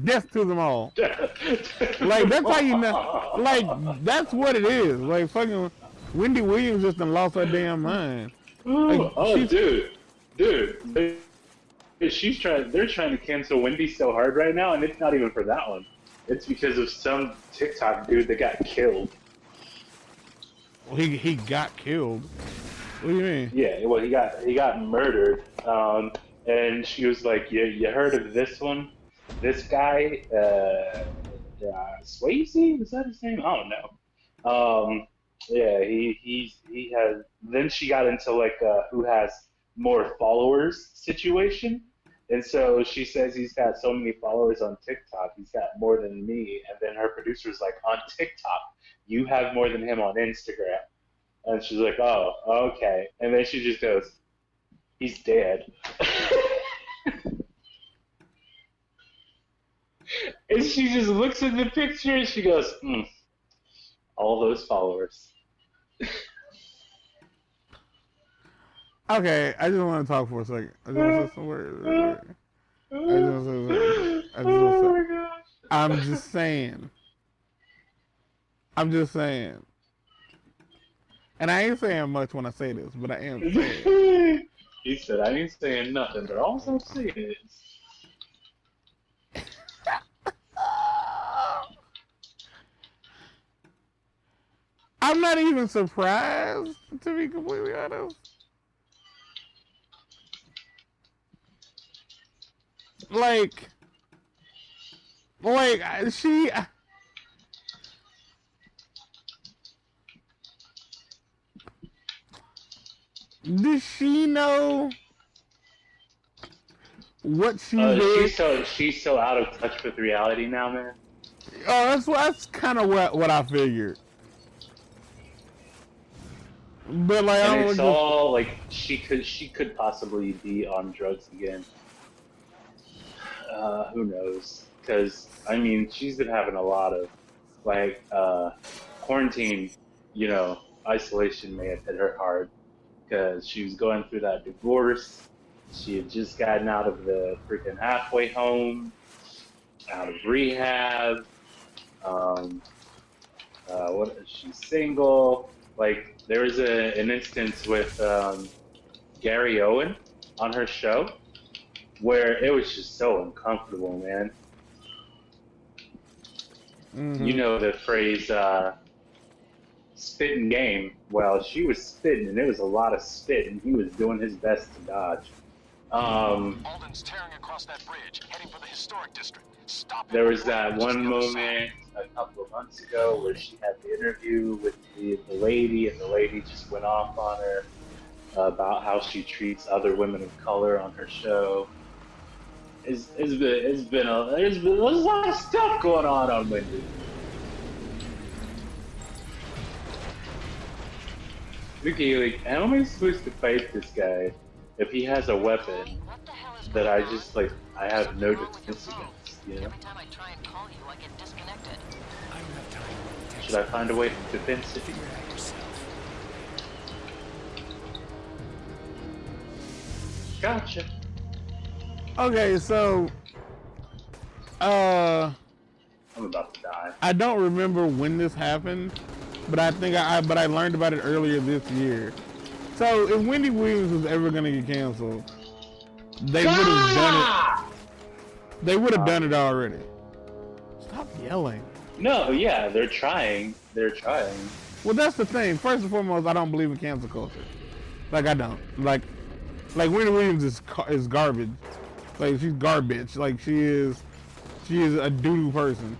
Death to them all. Like, that's how you know. Like, that's what it is. Like, fucking Wendy Williams just done lost her damn mind. Like, dude. They're trying to cancel Wendy so hard right now, and it's not even for that one. It's because of some TikTok dude that got killed. Well, he got killed. What do you mean? Yeah, well, he got murdered. And she was like, you heard of this one? This guy, Swayze? Is that his name? I don't know. Yeah, he has. Then she got into like who has more followers situation, and so she says he's got so many followers on TikTok, he's got more than me. And then her producer's like, on TikTok, you have more than him on Instagram. And she's like, oh, okay. And then she just goes, he's dead. And she just looks at the picture and she goes, all those followers. Okay, I just want to talk for a second. I just want to say some words. Oh my gosh. I'm just saying. And I ain't saying much when I say this, but I am saying. He said, I ain't saying nothing, but all I'm saying is. I'm not even surprised, to be completely honest. Like she. Does she know what she did? She's so out of touch with reality now, man. Oh, that's kind of what I figured. But like, and it's all like she could possibly be on drugs again. Who knows? Because I mean, she's been having a lot of like quarantine, isolation may have hit her hard because she was going through that divorce. She had just gotten out of the freaking halfway home, out of rehab. She's single. Like, there was an instance with Gary Owen on her show where it was just so uncomfortable, man. Mm-hmm. You know the phrase, spitting game. Well, she was spitting, and it was a lot of spit, and he was doing his best to dodge. Alden's tearing across that bridge, heading for the historic district. Stop. There was that one moment a couple of months ago where she had the interview with the lady, and the lady just went off on her about how she treats other women of color on her show. There's a lot of stuff going on Wendy. Okay, like, how am I supposed to fight this guy if he has a weapon that I just, like, I have no defense against, you know? Every time I try and call you, I get disconnected. I don't have time. Should I find a way to defense it? Figure it out yourself. Gotcha. Okay, so I'm about to die. I don't remember when this happened, but I think I learned about it earlier this year. So if Wendy Williams was ever gonna get canceled, they would have done it. They would have done it already. Stop yelling. No, yeah, they're trying. They're trying. Well, that's the thing. First and foremost, I don't believe in cancel culture. Like, I don't. Like Wendy Williams is garbage. Like, she's garbage. Like, she is a doo-doo person.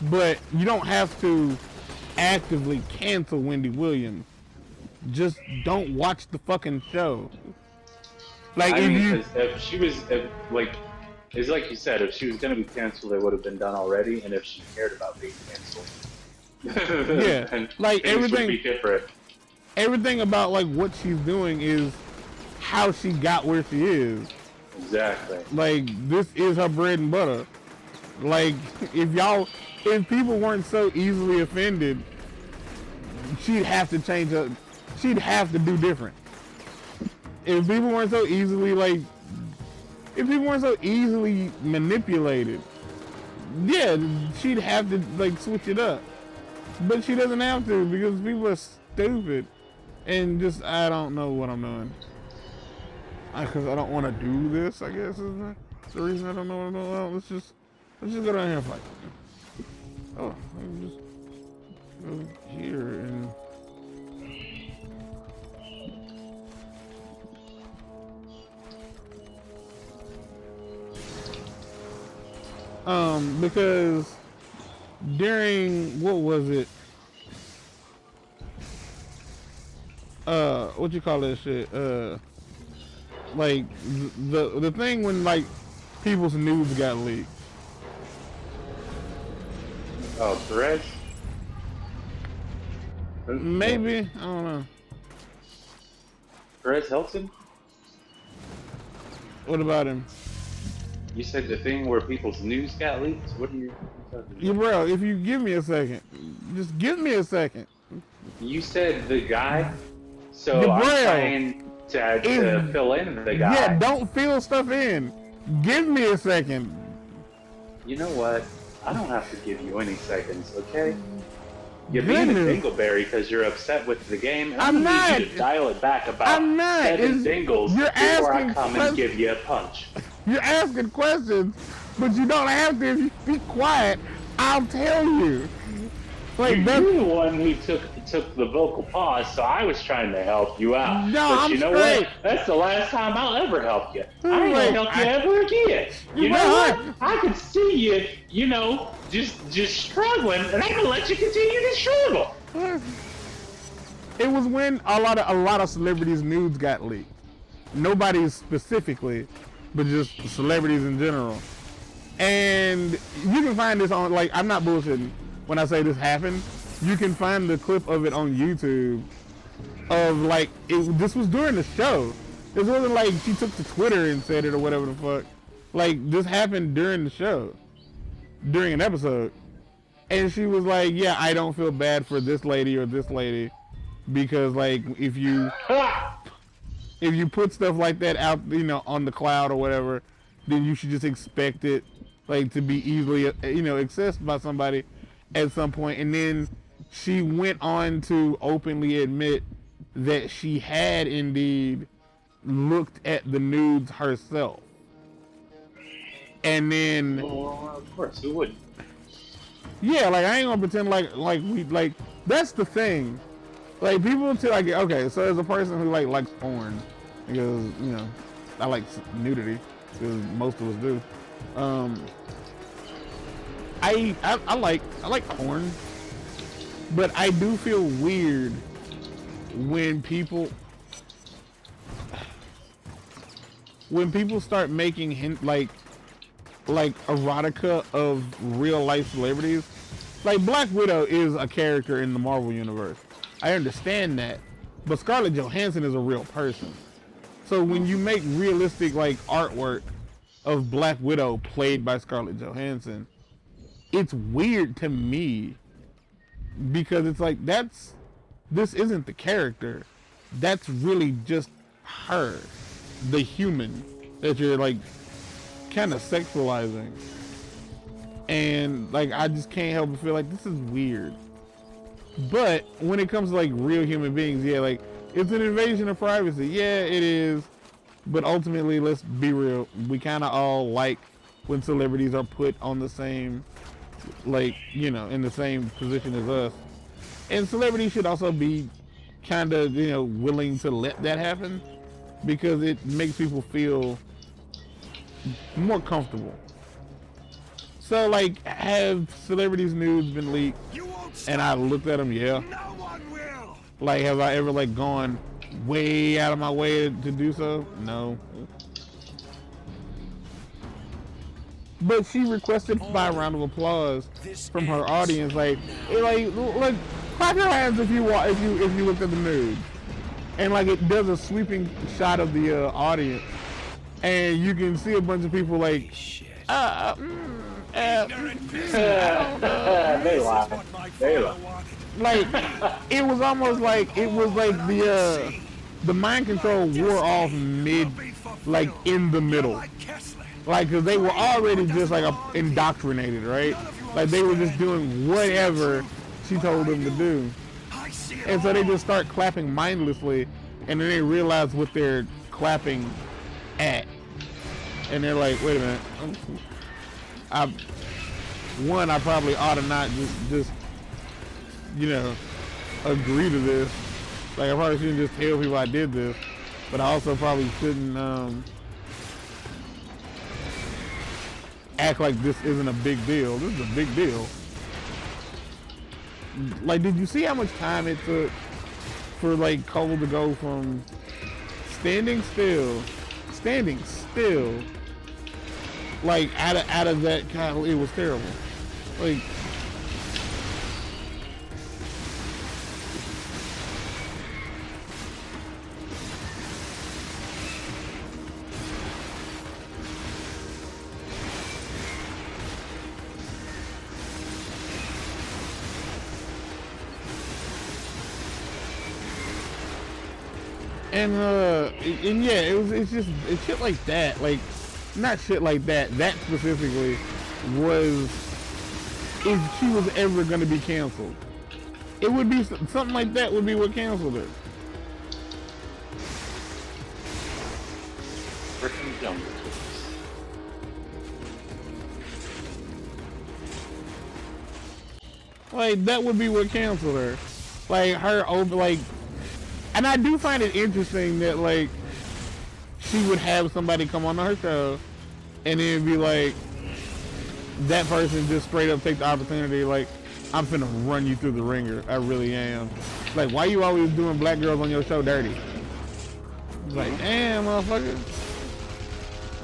But you don't have to actively cancel Wendy Williams. Just don't watch the fucking show. Like, if she was, it's like you said, if she was gonna be canceled, it would have been done already. And if she cared about being canceled, yeah, and like everything would be different. Everything about like what she's doing is how she got where she is. Exactly. Like, this is her bread and butter. Like, if people weren't so easily offended, she'd have to change up. She'd have to do different. If people weren't so easily, like, if people weren't so easily manipulated, yeah, she'd have to like switch it up. But she doesn't have to because people are stupid and just I don't know what I'm doing. Because I don't want to do this, I guess is the reason I don't know what I'm doing. Well, let's just go down here and fight. Oh, let me just go here and. Because during what was it? What you call that shit? Like the thing when like people's nudes got leaked. Oh, Perez? Maybe, I don't know. Perez Hilton? What about him? You said the thing where people's news got leaked? What are you talking about? Yeah, bro, if you give me a second, just give me a second. You said the guy, so Yeah, I'm bro. trying to fill in the guy. Yeah, don't fill stuff in. Give me a second. You know what? I don't have to give you any seconds, okay? You're being a Goodness. dingleberry because you're upset with the game. And I'm I'm gonna not. need you to dial it back about I'm not. 7 dingles You're before I asking come and give you a punch. You're asking questions, but you don't have to. If you be quiet, I'll tell you. Like You're that's the one who took the vocal pause, so I was trying to help you out. No, but I'm you know straight. what? That's the last time I'll ever help you. I ain't Wait, gonna help you ever again. You know What? what? I can see you, you know, just struggling, and I'm gonna let you continue to struggle. it was when a lot of celebrities' nudes got leaked. Nobody specifically, but just celebrities in general. And you can find this on, like, I'm not bullshitting when I say this happened. You can find the clip of it on YouTube of, like, this was during the show. This wasn't like she took to Twitter and said it or whatever the fuck. Like, this happened during the show, during an episode. And she was like, yeah, I don't feel bad for this lady or this lady because, like, if you put stuff like that out, you know, on the cloud or whatever, then you should just expect it, like, to be easily, you know, accessed by somebody at some point. And then she went on to openly admit that she had indeed looked at the nudes herself. And then, Well, of course, who wouldn't? yeah, like, I ain't gonna pretend like we, like, that's the thing. Like, people tell, like, okay, so as a person who, like, likes porn, because, you know, I like nudity, because most of us do. I like porn, but I do feel weird when people start making like erotica of real life celebrities. Like, Black Widow is a character in the Marvel universe. I understand that, but Scarlett Johansson is a real person. So when you make realistic, like, artwork of Black Widow played by Scarlett Johansson, it's weird to me because it's like, this isn't the character. That's really just her, the human that you're, like, kind of sexualizing. And, like, I just can't help but feel like this is weird. But when it comes to, like, real human beings, yeah, like, it's an invasion of privacy. Yeah, it is. But ultimately, let's be real. We kind of all like when celebrities are put on the same, like, you know, in the same position as us. And celebrities should also be kind of, you know, willing to let that happen because it makes people feel more comfortable. So, like, have celebrities' nudes been leaked? And I looked at them, yeah. No one will. Like, have I ever, like, gone way out of my way to do so? No. But she requested 5 rounds of applause from her audience. Like, look, clap your hands if you looked at the nude. And, like, it does a sweeping shot of the audience, and you can see a bunch of people like, They lie. They lie. like, it was like the mind control wore off like in the middle. Like, cause they were already just like indoctrinated, right? Like they were just doing whatever she told them to do. And so they just start clapping mindlessly, and then they realize what they're clapping at. And they're like, wait a minute. I probably ought to not just you know, agree to this. Like, I probably shouldn't just tell people I did this. But I also probably shouldn't act like this isn't a big deal. This is a big deal. Like, did you see how much time it took for, like, Cole to go from standing still, like, out of that kind of, it was terrible. Like, and yeah, it's shit like that. Like, not shit like that. That specifically was, if she was ever gonna be canceled, it would be something like that. Would be what canceled her. Freaking dumb. Like, that would be what canceled her. Like, her over, like. And I do find it interesting that, like, she would have somebody come on her show and then be like, that person just straight up take the opportunity, like, I'm finna run you through the ringer. I really am. Like, why you always doing black girls on your show dirty? Like, damn, motherfucker.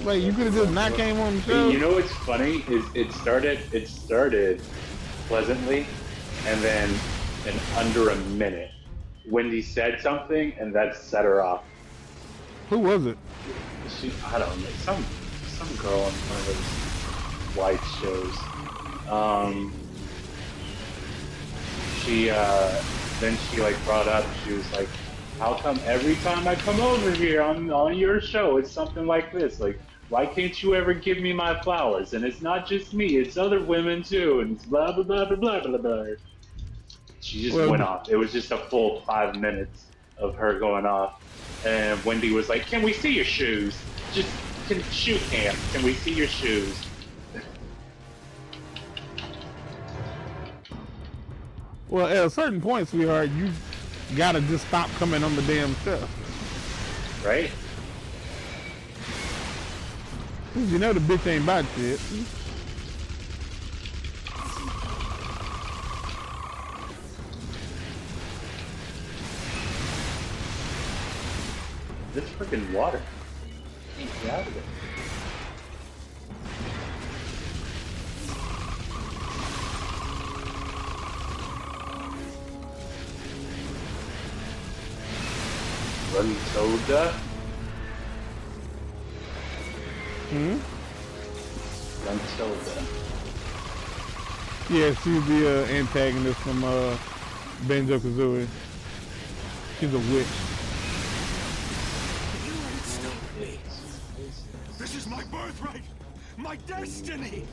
Like, you could have just not came on the show. You know what's funny is it started pleasantly, and then in under a minute, Wendy said something, and that set her off. Who was it? I don't know, some girl on one of those white shows. Then she like brought up, she was like, how come every time I come over here on your show, it's something like this? Like, why can't you ever give me my flowers? And it's not just me, it's other women too, and it's blah, blah, blah, blah, blah, blah, blah. She just went off. It was just a full 5 minutes of her going off. And Wendy was like, can we see your shoes? Just, shoe cam, can we see your shoes? Well, at a certain point, sweetheart, you gotta just stop coming on the damn stuff. Right? You know the bitch ain't about shit. This freaking water. Get out of it. Run soda. Run soda. Yeah, she's the antagonist from Banjo-Kazooie. She's a witch. This is my birthright! My destiny!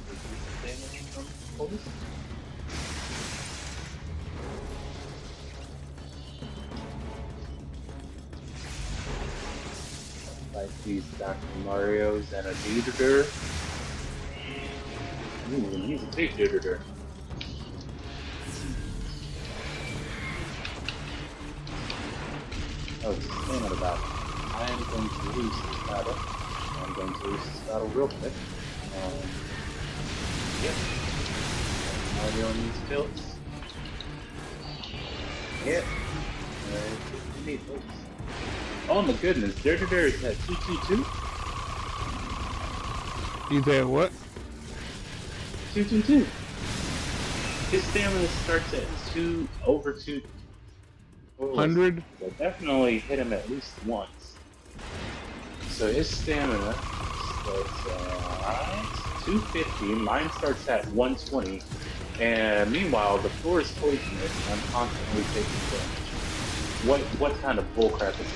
Like these Dr. Marios and a Dizz2K7. Ooh, he's a big Dizz2K7. I was saying about I am going to lose this battle. I'm going to lose this battle real quick. Yep. Mario needs tilts. Yep. Oh my goodness, Dizz2K7 is at 222? You said what? 222. His stamina starts at over 200. So definitely hit him at least once. So his stamina starts at 250. Mine starts at 120. And meanwhile, the floor is poisonous and I'm constantly taking damage. What kind of bullcrap is this?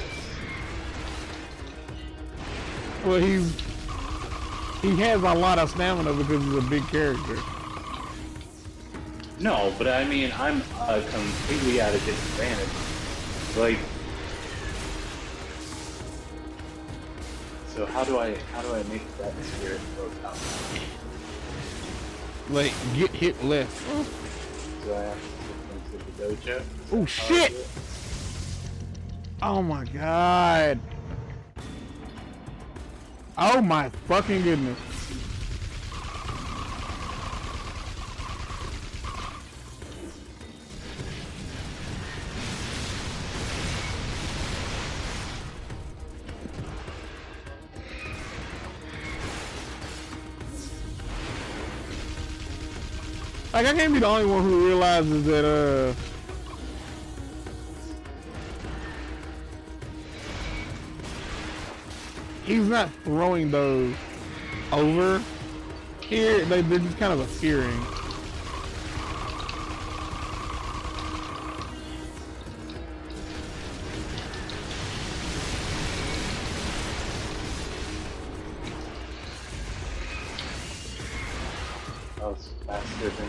Well, he has a lot of stamina because he's a big character. No, but I mean, I'm completely at a disadvantage. Like, so how do I make that spirit go out? Like, get hit less. Do I have to sit into the dojo? Oh shit! Oh my god! Oh my fucking goodness! Like, I can't be the only one who realizes that, he's not throwing those over here. They're just kind of appearing. Oh, it's faster than.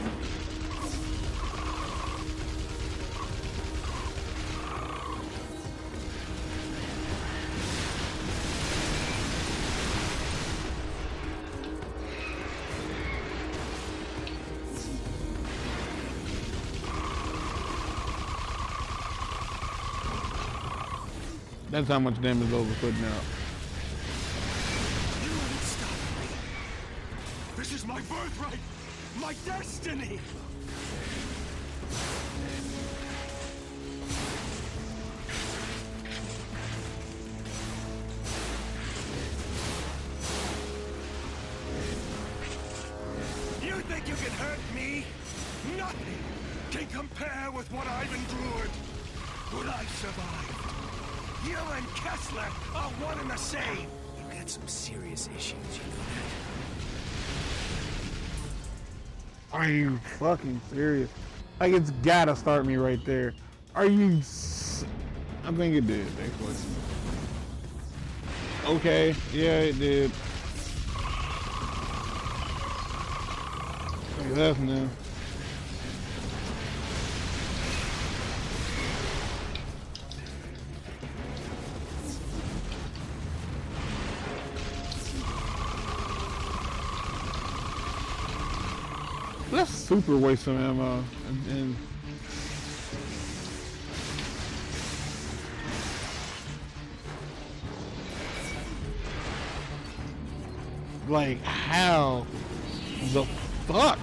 That's how much damage those are putting out. You wouldn't stop me. This is my birthright, my destiny. You think you can hurt me? Nothing can compare with what I've endured, what I've survived. You and Kessler are one and the same. You got some serious issues, you know that? Are you fucking serious? Like, it's gotta start me right there. Are you? I think it did, actually. Okay, yeah, it did. Look at that now. Let's super waste some ammo and like, how the fuck?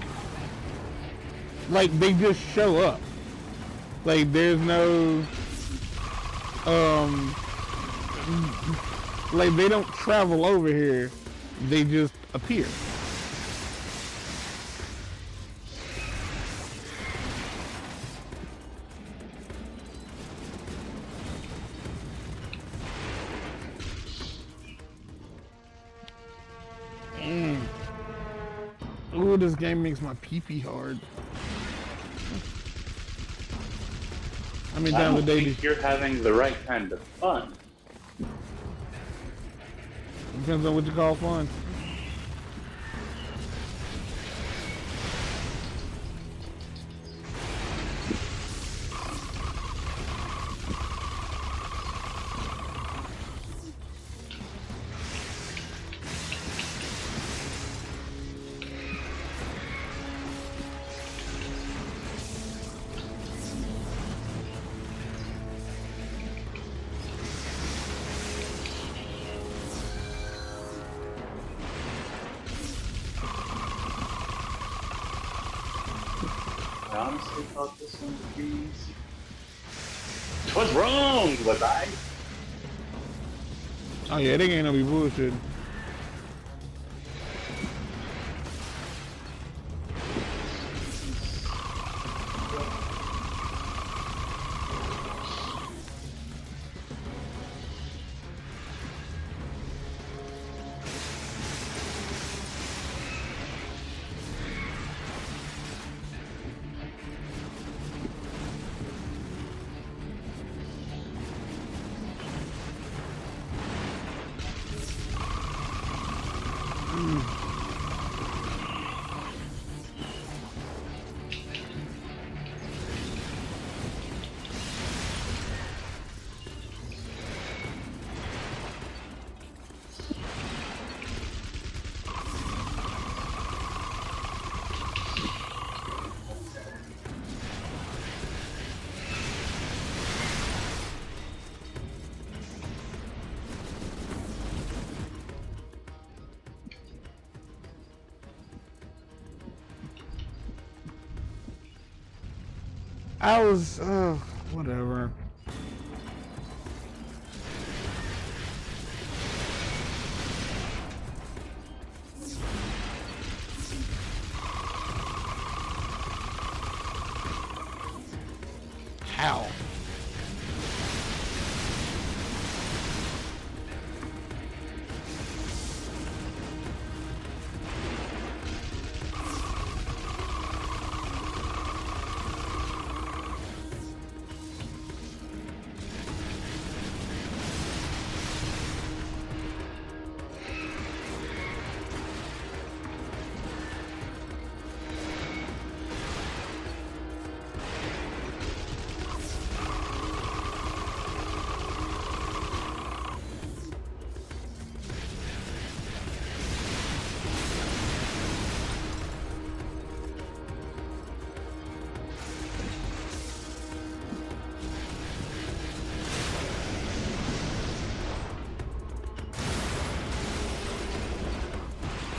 Like, they just show up. Like, there's no like, they don't travel over here. They just appear. Ooh, this game makes my pee-pee hard. I mean, down the day. think you're having the right kind of fun. Depends on what you call fun. I honestly thought this one would be easy. 'Twas wrong, was I? Oh yeah, they ain't no be bullshit. I was, whatever. How?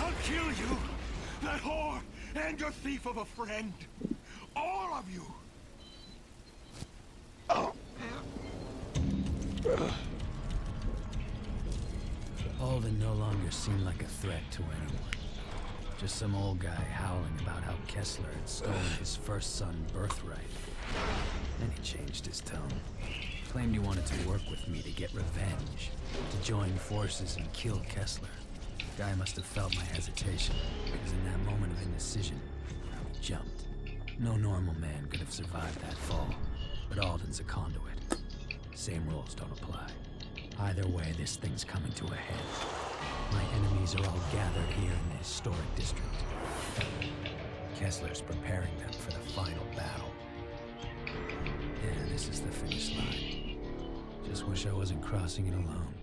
I'll kill you, that whore, and your thief of a friend. All of you. Alden no longer seemed like a threat to anyone. Just some old guy howling about how Kessler had stolen his first son's birthright. Then he changed his tone. Claimed he wanted to work with me to get revenge, to join forces and kill Kessler. The guy must have felt my hesitation, because in that moment of indecision, he jumped. No normal man could have survived that fall, but Alden's a conduit. Same rules don't apply. Either way, this thing's coming to a head. My enemies are all gathered here in the historic district. Kessler's preparing them for the final battle. Yeah, this is the finish line. Just wish I wasn't crossing it alone.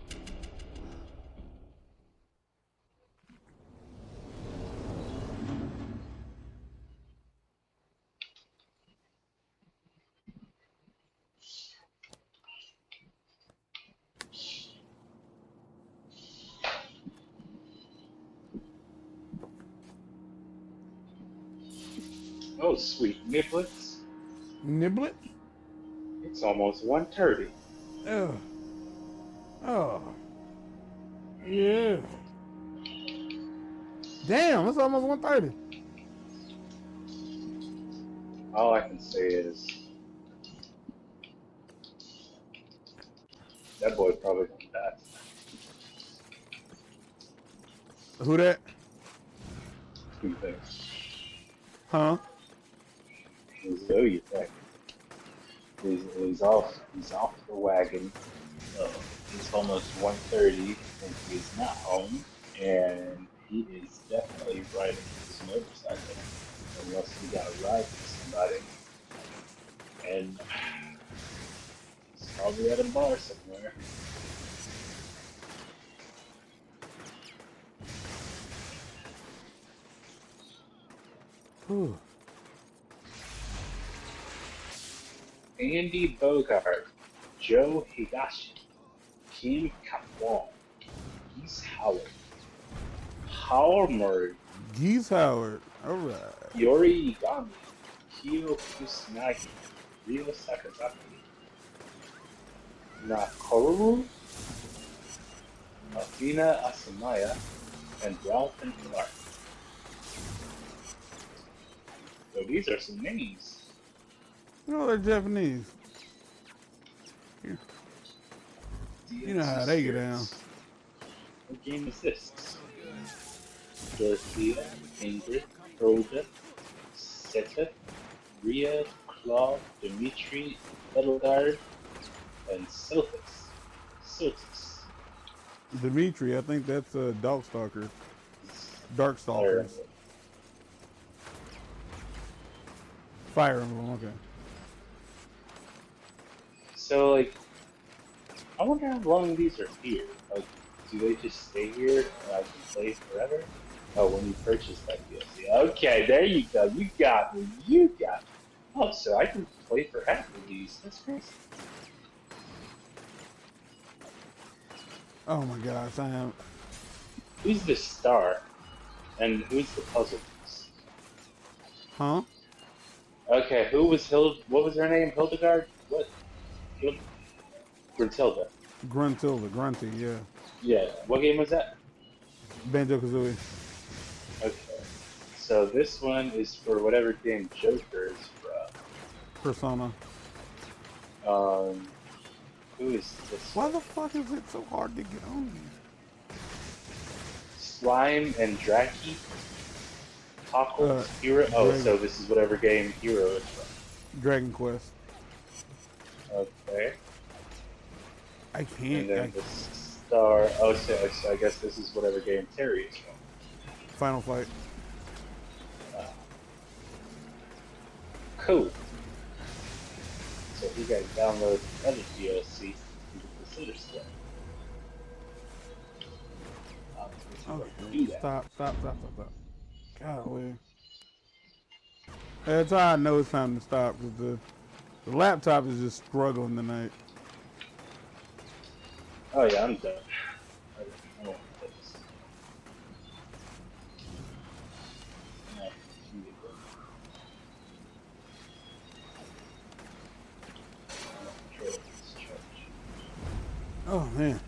Oh, sweet niblets. Niblet? It's almost 1:30. Oh. Oh. Yeah. Damn, it's almost 1:30. All I can say is that boy probably gonna die. Who that? Who thinks? Huh? So you think he's off the wagon. It's almost 1:30 and he's not home, and he is definitely riding his motorcycle unless he got a ride with somebody. And he's probably at a bar somewhere. Whew. Andy Bogart, Joe Higashi, Kim Kapwon, Geese Howard, Howard, Geese Howard. Alright. Yori Igami, Kyo Kusanagi, Ryo Sakazaki, Nakoru, Athena Asamaya, and Ralph and Clark. So these are some names. No, they're Japanese. You know how they get down. What game is this? Dorothea, Ingrid, Hilda, Seta, Rhea, Claude, Dimitri, Edelgard, and Sophus. Sophus. Dimitri, I think that's a Darkstalker. Darkstalkers. Fire Emblem, okay. So, like, I wonder how long these are here. Like, do they just stay here and I can play forever? Oh, when you purchase that DLC. Okay, there you go. You got me. You got me. Oh, so I can play forever with these. That's crazy. Oh my gosh, I am. Who's the star? And who's the puzzle piece? Huh? Okay, who was Hild? What was her name? Hildegard? What? Hild- Gruntilda. Grunty, yeah. Yeah. What game was that? Banjo Kazooie. Okay. So this one is for whatever game Joker is Persona. from. Who is this? Why the fuck is it so hard to get on these? Slime and Draki? Taco Hero? Oh, Dragon. so this is whatever game Hero is from. Dragon Quest. Okay. I And can't. then the star. Oh, so I guess this is whatever game Terry is from. Final Fight. Cool. So you guys download other DLC and get this other stuff. Okay. Stop. Golly. That's how I know it's time to stop, because the laptop is just struggling tonight. Oh yeah, I'm done. I don't want this. No, you get that. Control this charge. Oh man.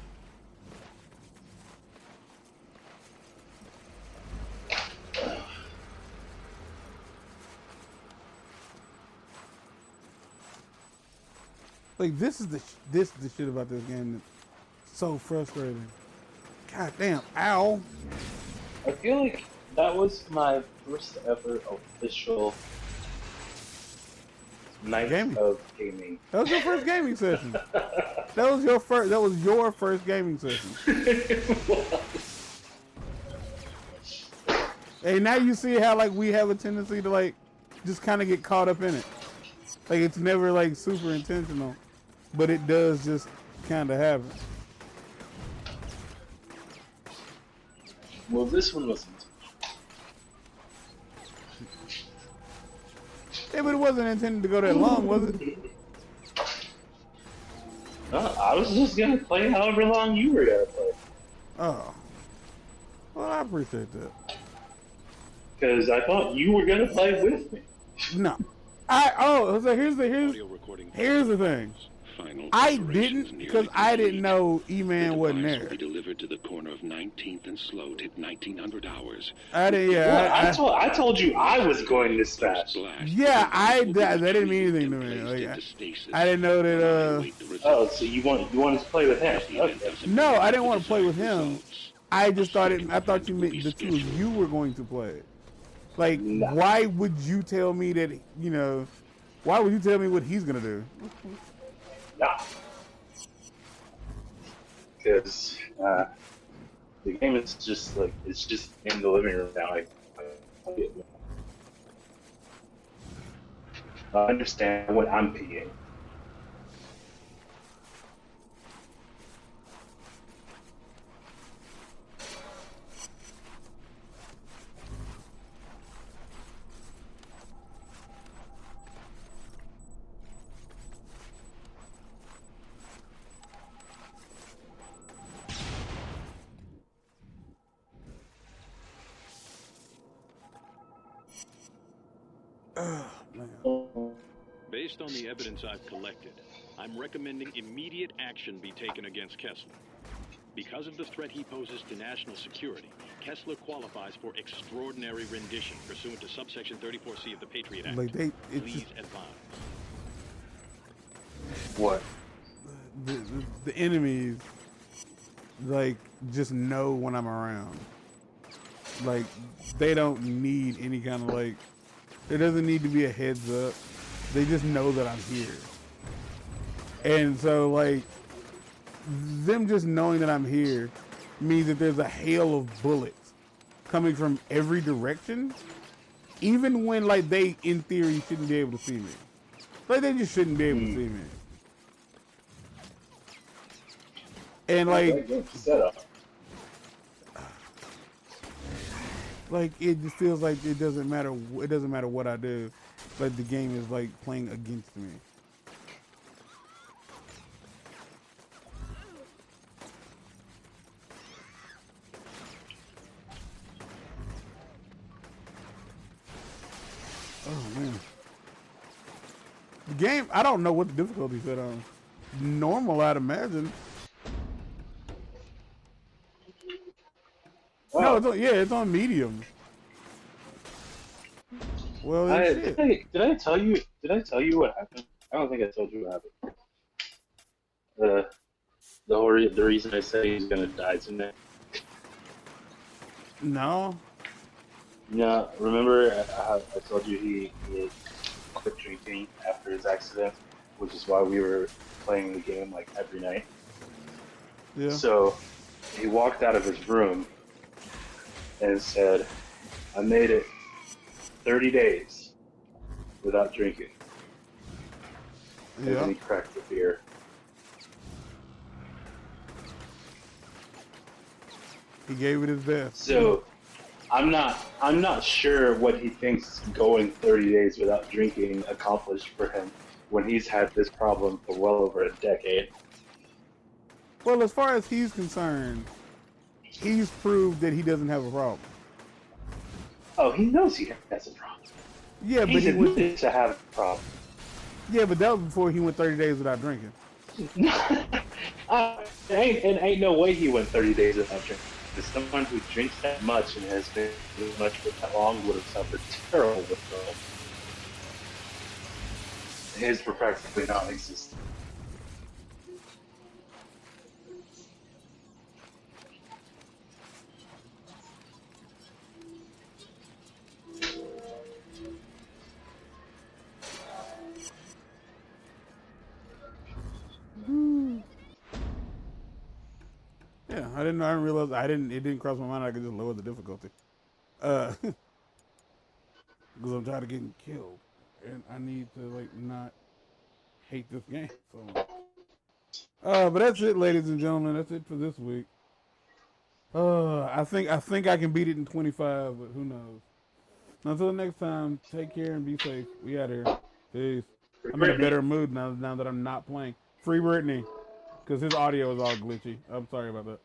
Like this is the shit about this game that's so frustrating. God damn, ow. I feel like that was my first ever official night Gaming. of gaming. That was your first gaming session. That was your first gaming session. Hey, now you see how like we have a tendency to like just kind of get caught up in it. Like it's never like super intentional, but it does just kind of happen. Well, this one wasn't. Yeah, but it wasn't intended to go that long, was it? No, I was just gonna play however long you were gonna play. Oh. Well, I appreciate that. Because I thought you were gonna play with me. No. So here's the thing. I didn't, because I didn't know E-Man wasn't there. Will be delivered to the corner of 19th and Sloat at 1900 hours. I didn't, yeah. I told you I was going this fast. Yeah, that didn't mean anything to me. Like, I didn't know that, Oh, so you wanted to play with him? Okay. No, I didn't want to play with him. I just thought I thought you meant the two of you were going to play. Like, No. why would you tell me that, why would you tell me what he's going to do? Nah. Because the game is just like, it's just in the living room now. I understand what I'm peeing. Based on the evidence I've collected, I'm recommending immediate action be taken against Kessler. Because of the threat he poses to national security, Kessler qualifies for extraordinary rendition pursuant to subsection 34C of the Patriot Act. Like Please advise. What? The enemies, like, just know when I'm around. Like, they don't need any kind of, like, there doesn't need to be a heads up. They just know that I'm here. And so, like, them just knowing that I'm here means that there's a hail of bullets coming from every direction, even when, like, they, in theory, shouldn't be able to see me. Like, they just shouldn't be able to see me. And, like, it just feels like it doesn't matter what I do. Like, the game is, like, playing against me. Oh, man. game, I don't know what the difficulty set on. Normal, I'd imagine. Oh. No, it's on, yeah, it's on medium. Well, shit. Did I tell you? Did I tell you what happened? I don't think I told you what happened. The reason I said he's gonna die tonight. No. No, remember I told you he quit drinking after his accident, which is why we were playing the game like every night. Yeah. So he walked out of his room and said, "I made it 30 days without drinking." And Yeah. then he cracked the beer. He gave it his best. So I'm not sure what he thinks going 30 days without drinking accomplished for him when he's had this problem for well over a decade. Well, as far as he's concerned, he's proved that he doesn't have a problem. Oh, he knows he has a problem. Yeah, but He's he went, admitted to have a problem. yeah, but that was before he went 30 days without drinking. Ain't no way he went 30 days without drinking. Someone who drinks that much and has been doing much for that long would have suffered terrible withdrawal. His were practically non-existent. Yeah, I didn't realize, it didn't cross my mind I could just lower the difficulty. Because I'm tired of getting killed. And I need to, like, not hate this game so much. But that's it, ladies and gentlemen. That's it for this week. I think I can beat it in 25, but who knows. Until next time, take care and be safe. We out here. Peace. I'm in a better mood now that I'm not playing. Free Brittany. Because his audio is all glitchy. I'm sorry about that.